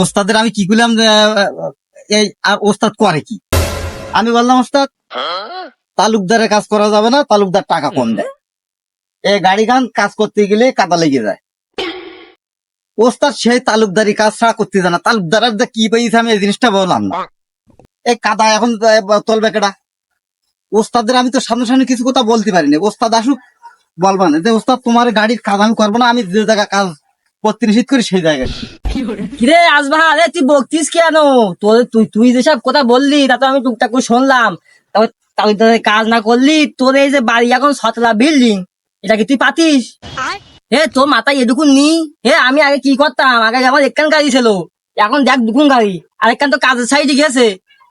ওস্তাদের আমি কি করলাম এই আর ওস্তাদ করে কি? আমি বললাম ওস্তাদ তালুকদারের কাজ করা যাবে না, তালুকদার টাকা কম দেয়। এই গাড়ি গান কাজ করতে গেলে কাদা লেগে যায়। ওস্তাদ সেই তালুকদারি কাজ ছাড়া করতে জানা, তালুকদার যে কি পেয়েছে আমি এই জিনিসটা বললাম না। এই কাদা এখন তলবে কেডা? ওস্তাদের আমি তো সামনে সামনে কিছু কথা বলতে পারিনি। ওস্তাদ আসুক বলবা না যে ওস্তাদ তোমার গাড়ির কাজ আমি করবো না, আমি যে জায়গায় কাজ করতে নিষেধ করি সেই জায়গায়। কিরে আসবা, আরে তুই বকতিস কেন? তোর তুই তুই যেসব কথা বললি তা তো আমি টুকটাক করে শুনলাম। তবে তাহলে তোদের কাজ না করলি, তোর এই যে বাড়ি এখন 7 তলা বিল্ডিং, এটা কি তুই পাতিস? হে তোর মাথায় এটুকুন নি? হে আমি আগে কি করতাম, আগে আমার একখান গাড়ি ছিল, এখন দেখ দুকুন গাড়ি, আর একখান তো কাজের সাইডে গেছে।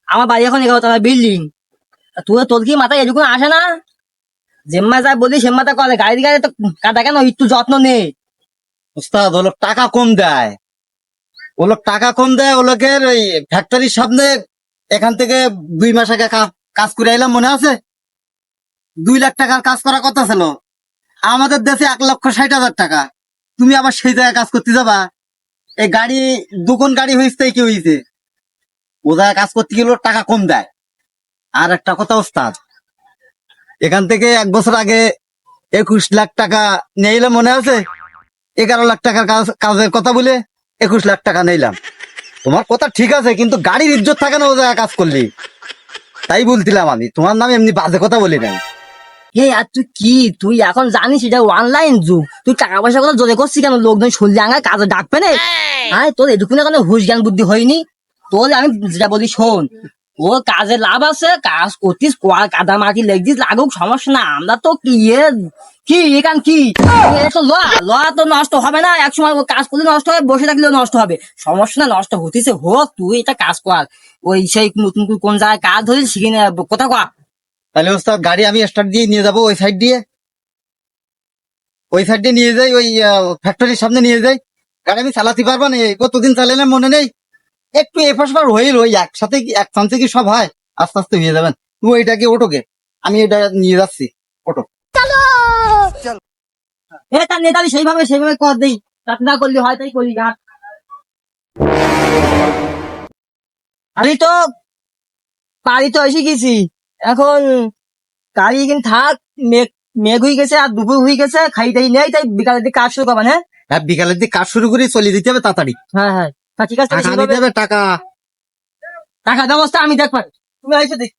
আমার বাড়ি এখন 11 তলা বিল্ডিং। তোর কি মাথায় এটুকুন আসে না? জেম্মা যা বলি সেম্মাটা করে, গাড়ি গাড়ি তো কাদা কেন একটু যত্ন নে। ওস্তাদ ও লোক টাকা কম দেয়, ও লোক টাকা কম দেয়। ও লোকের ওই ফ্যাক্টরির সামনে এখান থেকে 2 মাস আগে কাজ করে এলাম, মনে আছে? 2 লাখ টাকার কাজ করার কথা ছিল। আমাদের দেশে 1,60,000 টাকা। তুমি আবার সেই জায়গায় কাজ করতে যাবা? এই গাড়ি দুগুণ গাড়ি হয়েছে কি হয়েছে? ও জায়গায় কাজ করতে গেলে ওর টাকা কম দেয়। আর একটা কথা ওস্তাদ, এখান থেকে 1 বছর আগে 21 লাখ টাকা নিলাম, মনে আছে? 11 লাখ টাকার কাজের কথা বলে 21 লাখ টাকা নিলাম। তোমার কথা ঠিক আছে, কিন্তু গাড়ির ইজ্জত থাকে না ও জায়গায় কাজ করলি। তাই বলছিলাম আমি, তোমার নামে এমনি বাজে কথা বলি নাই। হে আর তুই এখন জানিস এটা অনলাইন যুগ, তুই টাকা পয়সা কথা জোরে করছিস কেন? লোকজন শুনলে আঙায় কাজে ডাকবে না? হ্যাঁ, তোর এটুকুন এখন হুশ জ্ঞান বুদ্ধি হয়নি? তোর আমি যেটা বলি শোন, ও কাজে লাভ আছে, কাজ করতিস, কাদা মাটি লেগছিস, লাগুক সমস্যা না। আমরা তো কি এখান কি লয়া তো নষ্ট হবে না, এক সময় কাজ করলে নষ্ট হবে, বসে থাকলেও নষ্ট হবে, সমস্যা না, নষ্ট হতেছে হোক, তুই এটা কাজ কর। ওই সেই নতুন কোন জায়গায় কাজ ধরিস সেখানে কথা কয়া। তাহলে ওস্তাদ গাড়ি আমি স্টার্ট দিয়ে নিয়ে যাবো ওই সাইড দিয়ে, ওই সাইড দিয়ে নিয়ে যাই, ওই ফ্যাক্টরির সামনে নিয়ে যাই। গাড়ি আমি চালাতে পারবো না, কতদিন চালালাম মনে নেই। একটু এফাসবার হইল, ওই একসাথে এক চান্সে কি সব হয়? আস্তে আস্তে হয়ে যাবেন। তুমি ওইটাকে ওটোকে, আমি এটা নিয়ে যাচ্ছি। ওটো। তার নেতালি সেইভাবে কর দেই, তাতে না করলে হয় তাই করি। আমি তো বাড়ি তো এসে গেছি, এখন গাড়ি কিন্তু থাক, মেঘ হয়ে গেছে আর দুপুর হয়ে গেছে, খাইতেই নেই, তাই বিকালের দিকে কাজ শুরু করবেন। হ্যাঁ হ্যাঁ, বিকালের দিকে কাজ শুরু করে চলে দিতে হবে তাড়াতাড়ি। হ্যাঁ হ্যাঁ, তা ঠিক আছে, টাকা দিতে হবে, টাকা। টাকার ব্যবস্থা আমি দেখবার, তুমি এসে দেখ।